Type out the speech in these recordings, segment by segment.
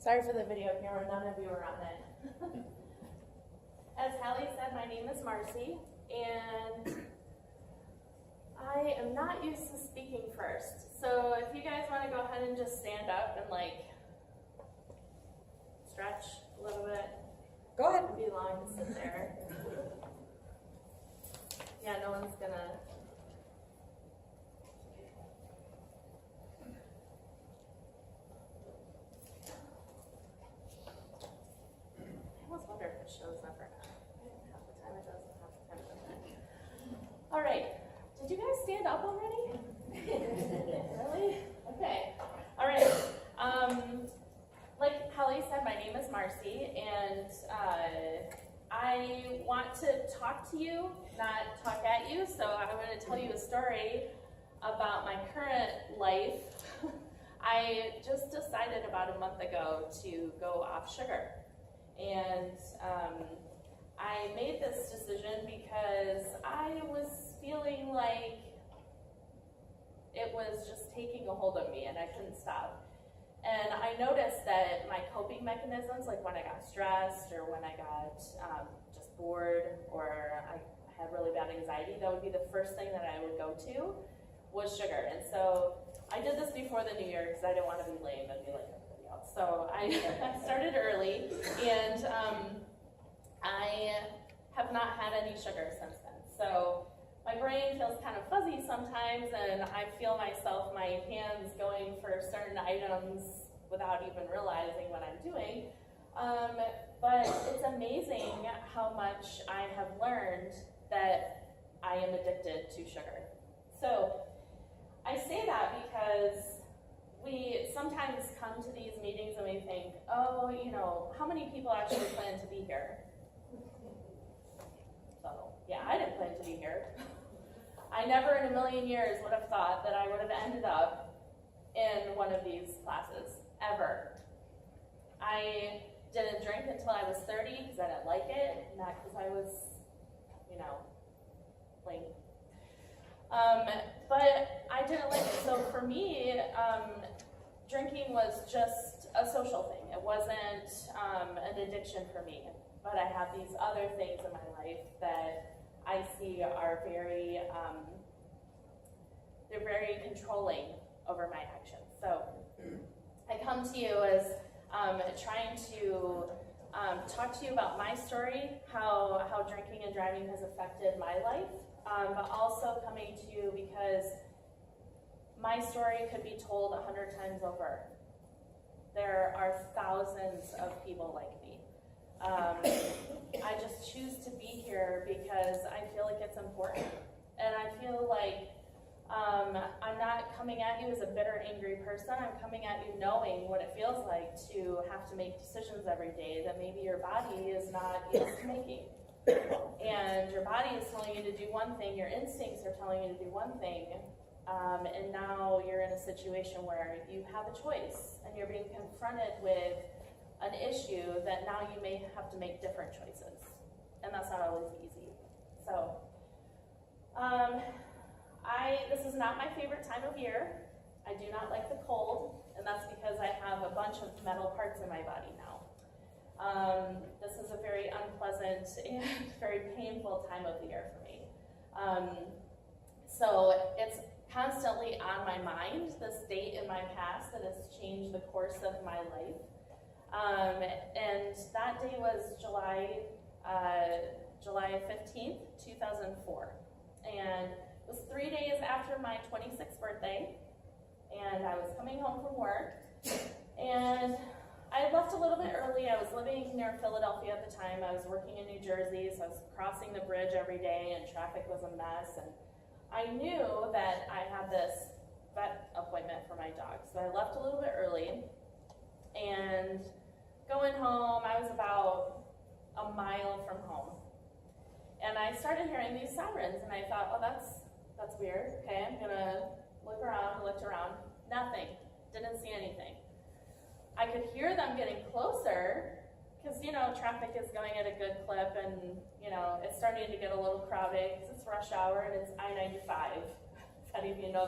Sorry for the video camera, none of you are on it. As Hallie said, my name is Marcy, and I am not used to speaking first. So if you guys want to go ahead and just stand up and stretch a little bit. Go ahead. It'd be long to sit there. Yeah, no one's gonna. I almost wonder if it shows up or not. Half the time it does, half the time it doesn't. All right. Did you guys stand up already? Really? Okay. All right. Like Hallie said, my name is Marcy, and I want to talk to you, not talk at you. So I'm going to tell you a story about my current life. I just decided about a month ago to go off sugar. And I made this decision because I was feeling like it was just taking a hold of me and I couldn't stop. And I noticed that my coping mechanisms, like when I got stressed or when I got just bored or I had really bad anxiety, that would be the first thing that I would go to was sugar. And so I did this before the new year because I didn't want to be lame and be like everybody else. So I started early, and I have not had any sugar since then. So my brain feels kind of fuzzy sometimes, and I feel myself, my hands going for certain items without even realizing what I'm doing. But it's amazing how much I have learned that I am addicted to sugar. So I say that because we sometimes come to these meetings and we think, oh, how many people actually plan to be here? So, yeah, I didn't plan to be here. I never in a million years would have thought that I would have ended up in one of these classes, ever. I didn't drink until I was 30 because I didn't like it, not because I was, lame. But I didn't like it. So for me, drinking was just a social thing. It wasn't an addiction for me. But I have these other things in my life that I see are very, they're very controlling over my actions. So I come to you as trying to talk to you about my story, how drinking and driving has affected my life, but also coming to you because my story could be told 100 times over. There are thousands of people like me. I just choose to be here because I feel like it's important. And I feel like I'm not coming at you as a bitter, angry person. I'm coming at you knowing what it feels like to have to make decisions every day that maybe your body is not used to making. And your body is telling you to do one thing, your instincts are telling you to do one thing, and now you're in a situation where you have a choice and you're being confronted with an issue that now you may have to make different choices, and that's not always easy. So this is not my favorite time of year. I do not like the cold, and that's because I have a bunch of metal parts in my body now. This is a very unpleasant and very painful time of the year for me. So it's constantly on my mind, this date in my past that has changed the course of my life. And that day was July 15th, 2004. And it was 3 days after my 26th birthday, and I was coming home from work, and I left a little bit early. I was living near Philadelphia at the time. I was working in New Jersey, so I was crossing the bridge every day, and traffic was a mess, and I knew that I had this vet appointment for my dog, so I left a little bit early, and going home, I was about a mile from home, and I started hearing these sirens, and I thought, oh, that's weird. Okay, I'm gonna look around, looked around, nothing, didn't see anything. I could hear them getting closer because, traffic is going at a good clip, and, it's starting to get a little crowded because it's rush hour and it's I-95. If any of you know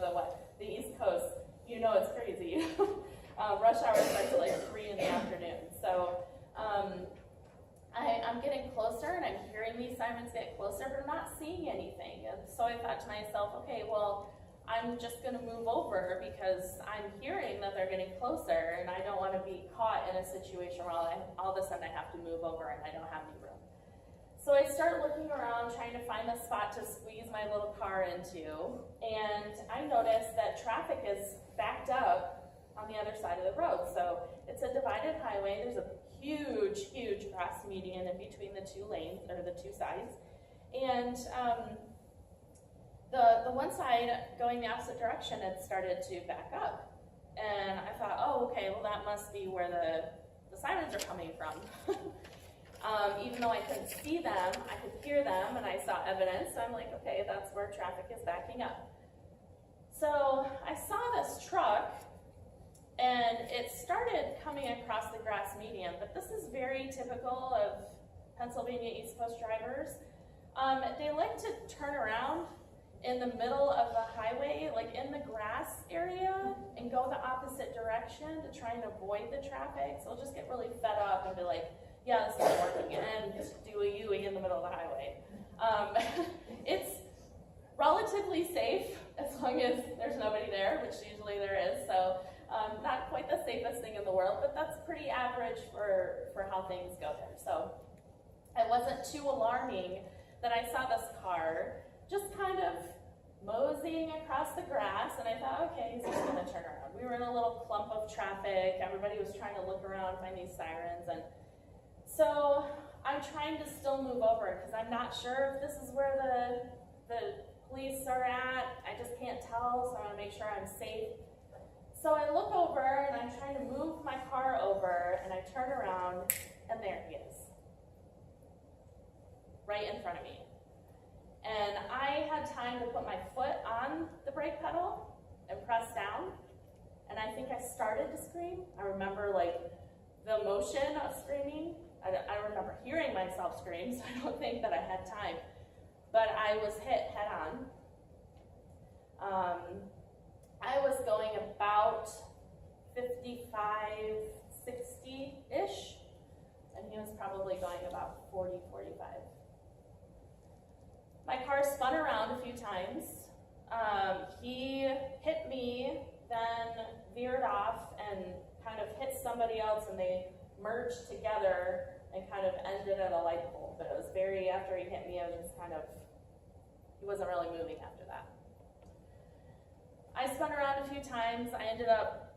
the East Coast, it's crazy. Rush hour starts at like 3 in the afternoon. So I'm getting closer and I'm hearing these sirens get closer, but I'm not seeing anything. And so I thought to myself, okay, well, I'm just going to move over because I'm hearing that they're getting closer and I don't want to be caught in a situation where all of a sudden I have to move over and I don't have any room. So I start looking around trying to find a spot to squeeze my little car into, and I noticed that traffic is backed up on the other side of the road. So it's a divided highway. There's a huge, huge grass median in between the two lanes, or the two sides. And the one side going the opposite direction had started to back up. And I thought, oh, okay, well that must be where the sirens are coming from. Even though I couldn't see them, I could hear them and I saw evidence. So I'm like, okay, that's where traffic is backing up. So I saw this truck and it started coming across the grass median, but this is very typical of Pennsylvania East Coast drivers. They like to turn around in the middle of the highway, like in the grass area, and go the opposite direction to try and avoid the traffic. So they'll just get really fed up and be like, yeah, this isn't working, and do a U-ing in the middle of the highway. It's relatively safe as long as there's nobody there, which usually there is. So not quite the safest thing in the world, but that's pretty average for how things go there. So it wasn't too alarming that I saw this car just kind of moseying across the grass, and I thought, okay, he's just gonna turn around. We were in a little clump of traffic. Everybody was trying to look around, find these sirens, and so I'm trying to still move over because I'm not sure if this is where the police are at. I just can't tell, so I want to make sure I'm safe. So I look over and I'm trying to move my car over, and I turn around and there he is, right in front of me. And I had time to put my foot on the brake pedal and press down, and I think I started to scream. I remember like the motion of screaming. I remember hearing myself scream, so I don't think that I had time. But I was hit head on. I was going about 55, 60-ish, and he was probably going about 40, 45. My car spun around a few times. He hit me, then veered off and kind of hit somebody else, and they merged together and kind of ended at a light pole. But it was after he hit me, I was just kind of, he wasn't really moving after that. I spun around a few times. I ended up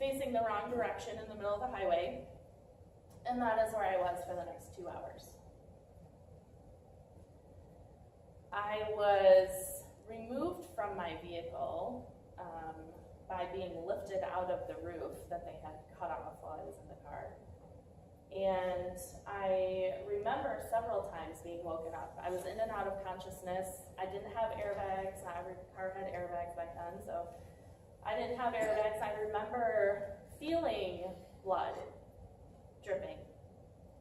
facing the wrong direction in the middle of the highway, and that is where I was for the next 2 hours. I was removed from my vehicle by being lifted out of the roof that they had cut off while I was in the car. And I remember several times being woken up. I was in and out of consciousness. I didn't have airbags. Not every car had airbags back then, so I didn't have airbags. I remember feeling blood dripping,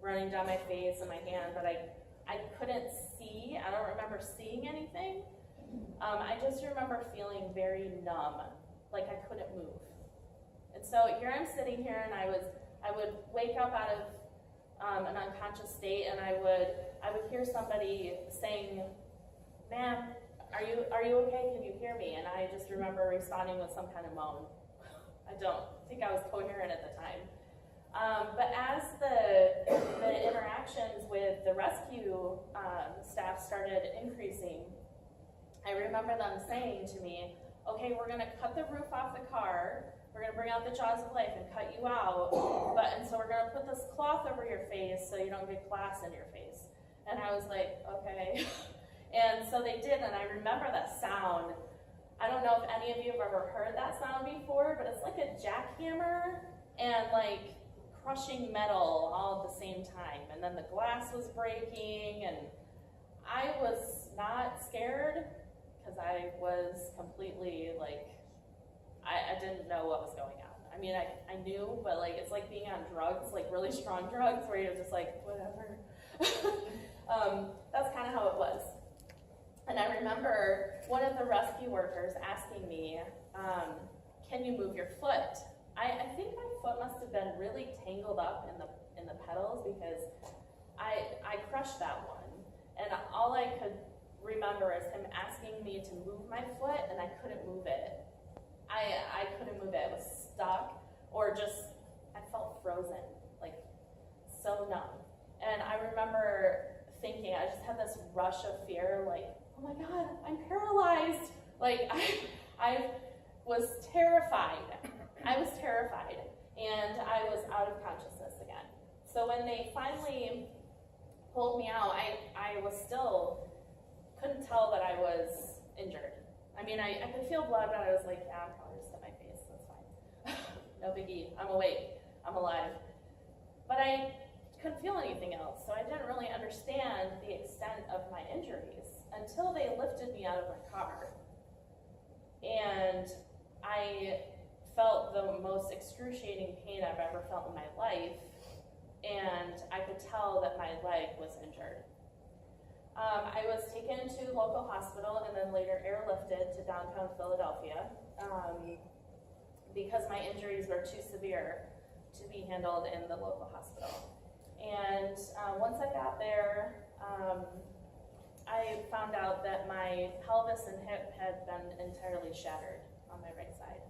running down my face and my hand, but I couldn't see. I don't remember seeing anything. I just remember feeling very numb, like I couldn't move. And so here I'm sitting here, and I would wake up out of an unconscious state, and I would hear somebody saying, "Ma'am, are you okay? Can you hear me?" And I just remember responding with some kind of moan. I don't think I was coherent at the time. But as the interactions with the rescue staff started increasing, I remember them saying to me, "Okay, we're gonna cut the roof off the car. We're gonna bring out the jaws of life and cut you out. And so we're gonna put this cloth over your face so you don't get glass in your face." And I was like, okay. And so they did, and I remember that sound. I don't know if any of you have ever heard that sound before, but it's like a jackhammer and like crushing metal all at the same time. And then the glass was breaking, and I was not scared because I was completely like, I didn't know what was going on. I mean, I knew, but like it's like being on drugs, like really strong drugs, where you're just like, whatever. That's kind of how it was. And I remember one of the rescue workers asking me, "Can you move your foot?" I think my foot must have been really tangled up in the pedals because I crushed that one, and all I could remember is him asking me to move my foot, and I couldn't move it. I couldn't move it. It was stuck, or just I felt frozen, like so numb. And I remember thinking, I just had this rush of fear, like, oh my God, I'm paralyzed. Like I was terrified. I was terrified, and I was out of consciousness again. So when they finally pulled me out, I was still, couldn't tell that I was injured. I mean, I could feel blood, but I was like, yeah, I'll probably just hit my face, that's fine. No biggie, I'm awake, I'm alive. But I couldn't feel anything else, so I didn't really understand the extent of my injuries until they lifted me out of my car. And I felt the most excruciating pain I've ever felt in my life, and I could tell that my leg was injured. I was taken to local hospital and then later airlifted to downtown Philadelphia because my injuries were too severe to be handled in the local hospital. And once I got there, I found out that my pelvis and hip had been entirely shattered on my right side.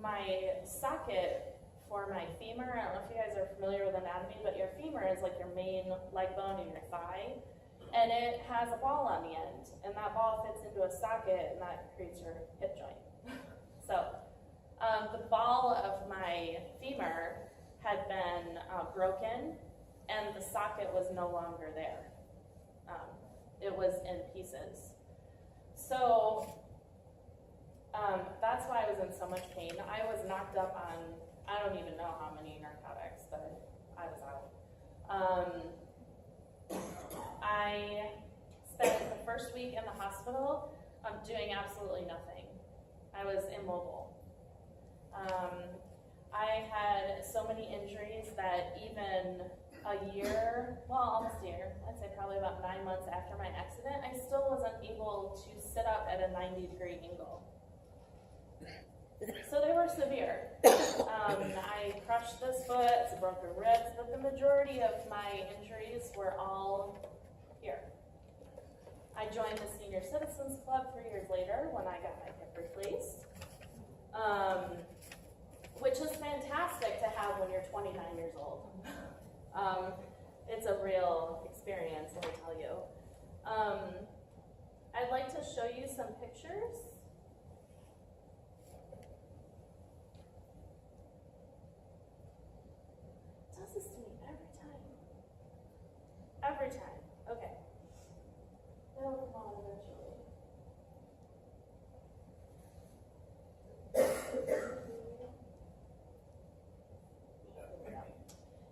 My socket for my femur, I don't know if you guys are familiar with anatomy, but your femur is like your main leg bone in your thigh, and it has a ball on the end, and that ball fits into a socket, and that creates your hip joint. So the ball of my femur had been broken, and the socket was no longer there. It was in pieces. So that's why I was in so much pain. I was knocked up on, I don't even know how many narcotics, but I was out. I spent the first week in the hospital doing absolutely nothing. I was immobile. I had so many injuries that even a year, well, almost a year, I'd say probably about 9 months after my accident, I still wasn't able to sit up at a 90-degree angle. So they were severe. I crushed this foot, broken ribs, but the majority of my injuries were all here. I joined the Senior Citizens Club 3 years later when I got my hip replaced, which is fantastic to have when you're 29 years old. It's a real experience, let me tell you. I'd like to show you some pictures. It does this to me every time. Every time. Okay. It'll come on eventually.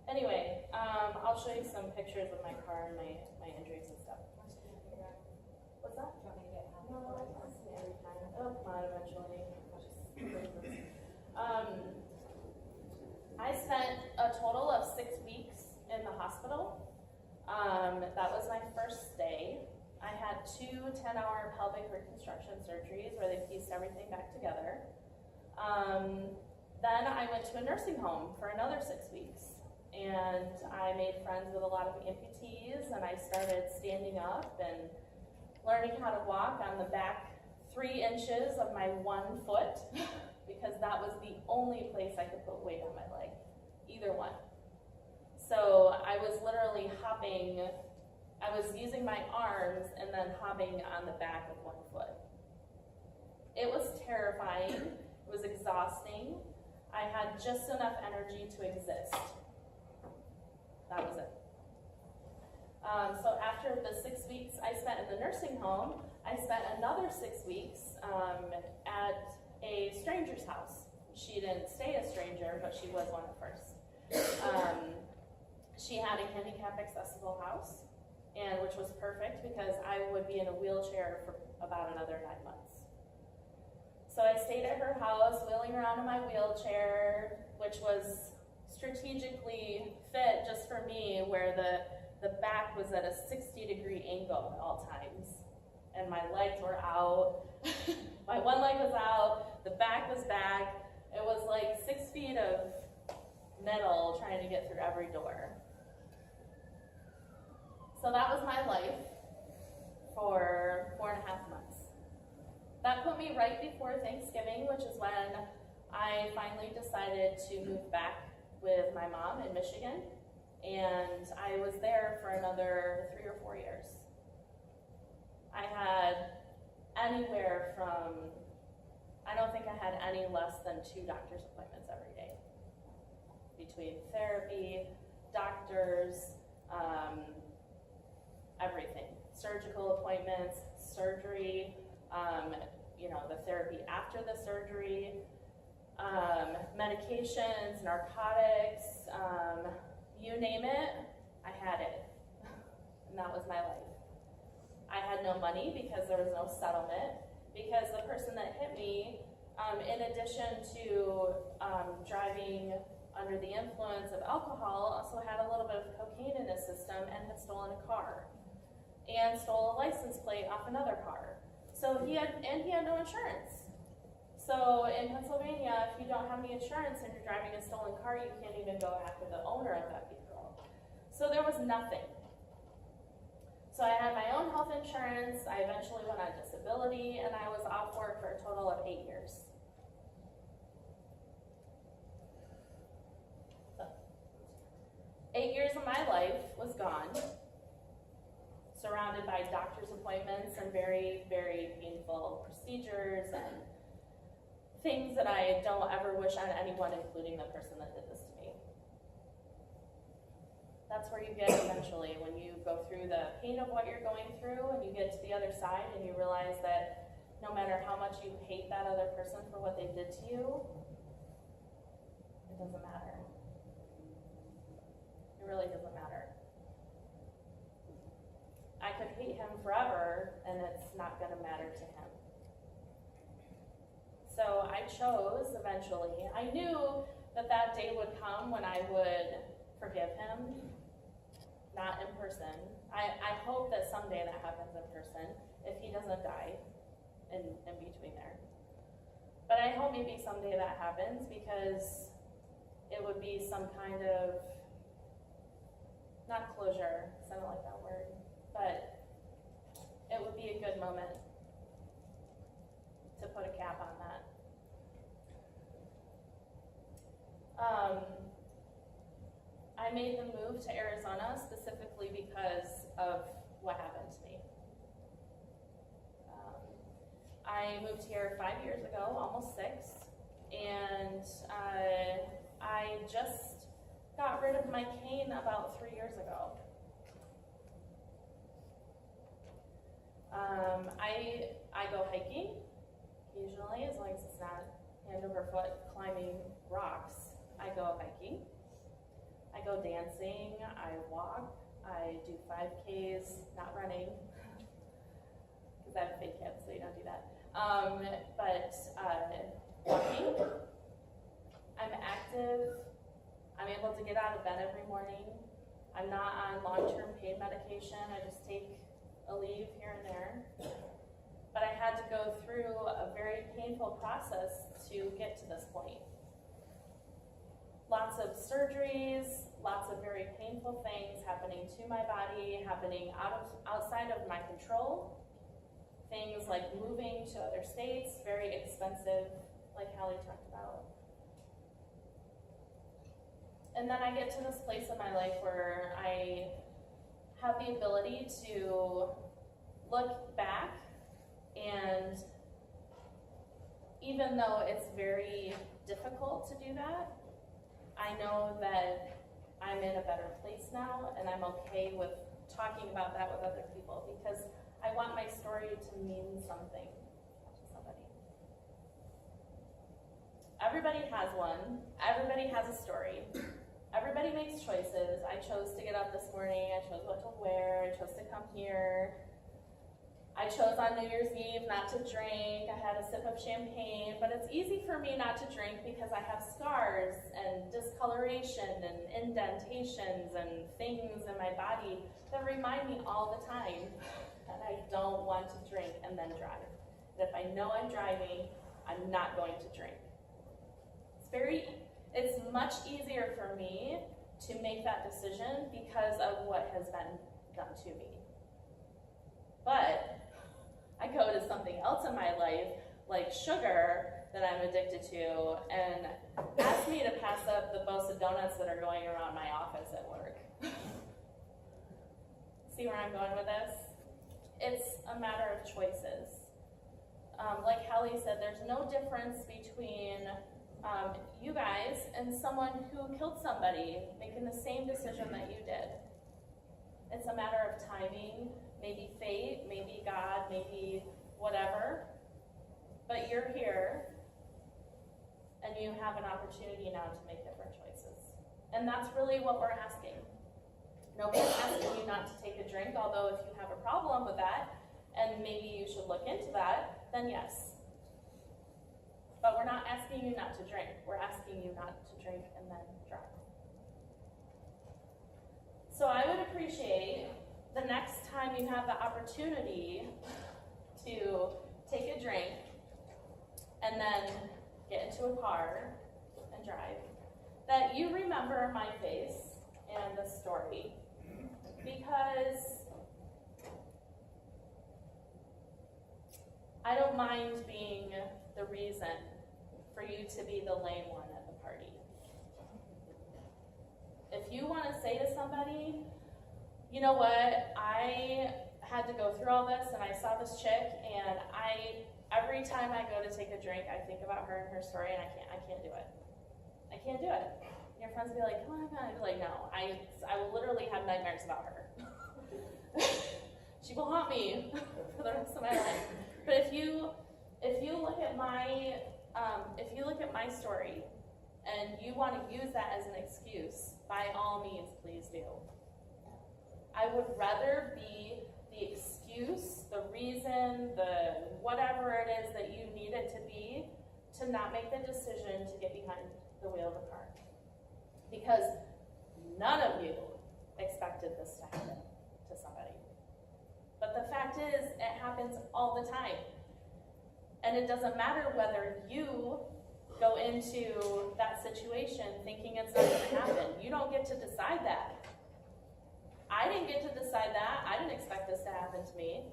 Anyway, I'll show you some pictures of my car and my injuries and stuff. What's that? No, I see every time. It'll come out eventually. I spent a total of 6 weeks in the hospital. That was my first stay. I had 2 10-hour pelvic reconstruction surgeries where they pieced everything back together. Then I went to a nursing home for another 6 weeks. And I made friends with a lot of amputees, and I started standing up and learning how to walk on the back 3 inches of my one foot, because that was the only place I could put weight on my leg, either one. So I was literally hopping, I was using my arms and then hopping on the back of one foot. It was terrifying, it was exhausting. I had just enough energy to exist. That was it. So after the 6 weeks I spent in the nursing home, I spent another 6 weeks at a stranger's house. She didn't stay a stranger, but she was one at first. She had a handicap accessible house, and which was perfect because I would be in a wheelchair for about another 9 months. So I stayed at her house, wheeling around in my wheelchair, which was strategically fit just for me, where the back was at a 60-degree angle at all times, and my legs were out. My one leg was out, the back was back. It was like 6 feet of metal trying to get through every door. So that was my life for 4.5 months. That put me right before Thanksgiving, which is when I finally decided to move back with my mom in Michigan, and I was there for another 3 or 4 years. I had anywhere from, I don't think I had any less than 2 doctor's appointments every day. Between therapy, doctors, everything. Surgical appointments, surgery, the therapy after the surgery, medications, narcotics, you name it, I had it. And that was my life. I had no money because there was no settlement, because the person that hit me, in addition to driving under the influence of alcohol, also had a little bit of cocaine in his system and had stolen a car and stole a license plate off another car. So he had no insurance. So in Pennsylvania, if you don't have any insurance and you're driving a stolen car, you can't even go after the owner of that vehicle. So there was nothing. So I had my own health insurance. I eventually went on disability, and I was off work for a total of 8 years. So, 8 years of my life was gone, surrounded by doctor's appointments and very, very painful procedures and things that I don't ever wish on anyone, including the person that did this to me. That's where you get eventually, when you go through the pain of what you're going through and you get to the other side and you realize that no matter how much you hate that other person for what they did to you, it doesn't matter. It really doesn't matter. I could hate him forever and it's not going to matter to him. So I chose eventually. I knew that day would come when I would forgive him, not in person. I hope that someday that happens in person, if he doesn't die in between there. But I hope maybe someday that happens, because it would be some kind of, not closure, because I don't like that word, but it would be a good moment to put a cap on that. I made the move to Arizona specifically because of what happened to me. I moved here 5 years ago, almost 6, and I just got rid of my cane about 3 years ago. I go hiking occasionally, as long as it's not hand over foot climbing rocks. I go hiking, I go dancing, I walk, I do 5Ks, not running, because I have big kids, so you don't do that. But walking, I'm active, I'm able to get out of bed every morning. I'm not on long-term pain medication, I just take a leave here and there. But I had to go through a very painful process to get to this point. Lots of surgeries, lots of very painful things happening to my body, happening outside of my control. Things like moving to other states, very expensive, like Hallie talked about. And then I get to this place in my life where I have the ability to look back, and even though it's very difficult to do that, I know that I'm in a better place now, and I'm okay with talking about that with other people, because I want my story to mean something to somebody. Everybody has one. Everybody has a story. Everybody makes choices. I chose to get up this morning. I chose what to wear. I chose to come here. I chose on New Year's Eve not to drink. I had a sip of champagne, but it's easy for me not to drink because I have scars and discoloration and indentations and things in my body that remind me all the time that I don't want to drink and then drive. And if I know I'm driving, I'm not going to drink. It's much easier for me to make that decision because of what has been done to me. But I go to something else in my life, like sugar, that I'm addicted to, and ask me to pass up the box of donuts that are going around my office at work. See where I'm going with this? It's a matter of choices. Like Hallie said, there's no difference between you guys and someone who killed somebody making the same decision that you did. It's a matter of timing, maybe fate, maybe God, maybe whatever. But you're here, and you have an opportunity now to make different choices. And that's really what we're asking. Nobody's asking you not to take a drink, although if you have a problem with that, and maybe you should look into that, then yes. But we're not asking you not to drink. We're asking you not to drink and then drive. So I would appreciate the next time you have the opportunity to take a drink and then get into a car and drive, that you remember my face and the story, because I don't mind being the reason for you to be the lame one at the party. If you want to say to somebody, you know what, I had to go through all this and I saw this chick and every time I go to take a drink, I think about her and her story and I can't do it. I can't do it. Your friends will be like, come on, I'd be like, no, I will literally have nightmares about her. She will haunt me for the rest of my life. But if you look at my story and you want to use that as an excuse, by all means, please do. I would rather be the excuse, the reason, the whatever it is that you need it to be, to not make the decision to get behind the wheel of the car. Because none of you expected this to happen to somebody. But the fact is, it happens all the time. And it doesn't matter whether you go into that situation thinking it's not going to happen. You don't get to decide that. I didn't get to decide that. I didn't expect this to happen to me.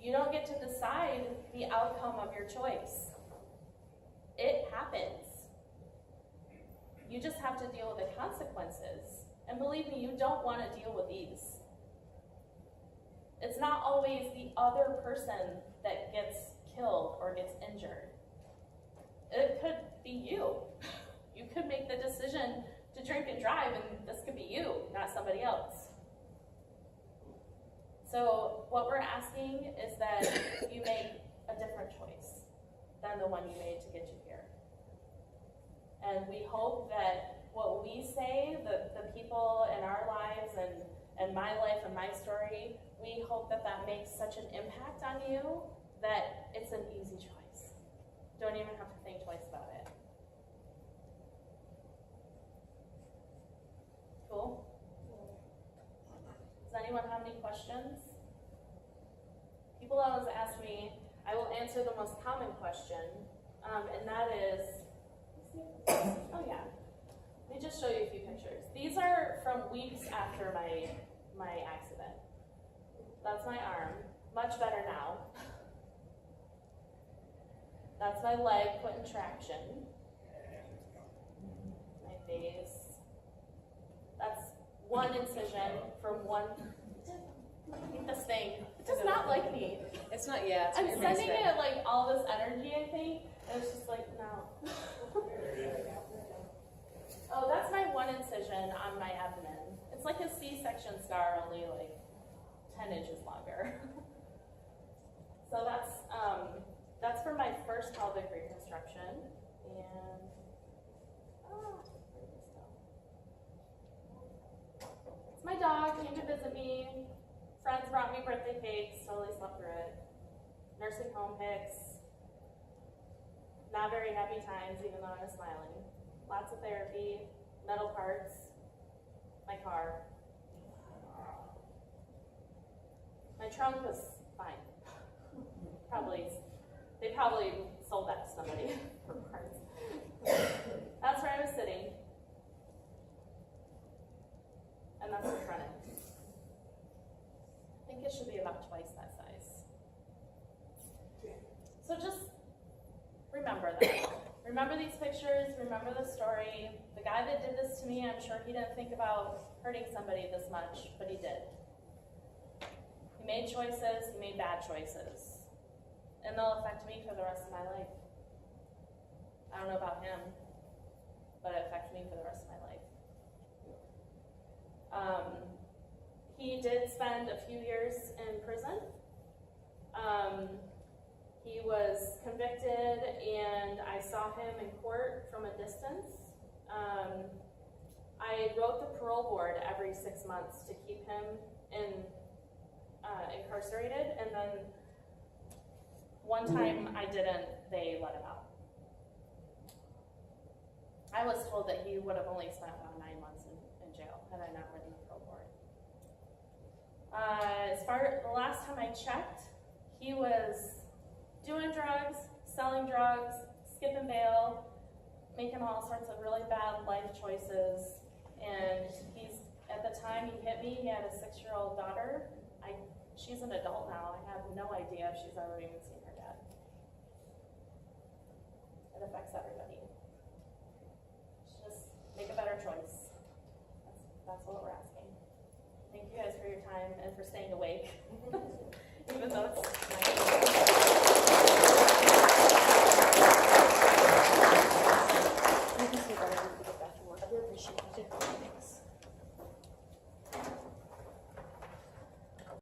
You don't get to decide the outcome of your choice. It happens. You just have to deal with the consequences. And believe me, you don't want to deal with these. It's not always the other person that gets killed or gets injured. It could be you. You could make the decision to drink and drive, and this could be you, not somebody else. So what we're asking is that you make a different choice than the one you made to get you here. And we hope that what we say, the people in our lives and my life and my story, we hope that that makes such an impact on you that it's an easy choice. Don't even have to think twice about it. Cool? Does anyone have any questions? People always ask me, I will answer the most common question, and that is, oh yeah, let me just show you a few pictures. These are from weeks after my accident. That's my arm, much better now. That's my leg put in traction. My face. That's one incision from one. This thing. It does not like me. It's not yet. I'm sending it like all this energy, I think, and it's just like, no. Oh, that's my one incision on my abdomen. It's like a C-section scar, only like 10 inches longer. So that's for my first pelvic reconstruction, and where did this go? It's my dog came to visit me. Friends brought me birthday cakes, totally slept through it. Nursing home pics. Not very happy times, even though I was smiling. Lots of therapy, metal parts, my car. My trunk was fine. They probably sold that to somebody for parts. That's where I was sitting. And that's the front end. I think it should be about twice that size. So just remember that. Remember these pictures, remember the story. The guy that did this to me, I'm sure he didn't think about hurting somebody this much, but he did. He made choices, he made bad choices. And they'll affect me for the rest of my life. I don't know about him, but it affects me for the rest of my life. He did spend a few years in prison. He was convicted, and I saw him in court from a distance. I wrote the parole board every 6 months to keep him incarcerated, and then one time I didn't, they let him out. I was told that he would have only spent about 9 months in jail had I not written the parole board. The last time I checked, he was doing drugs, selling drugs, skipping bail, making all sorts of really bad life choices. And at the time he hit me, he had a 6-year-old daughter. She's an adult now. I have no idea if she's ever even seen her dad. It affects everybody. Just make a better choice. That's what we're asking. Thank you guys for your time and for staying awake, even though it's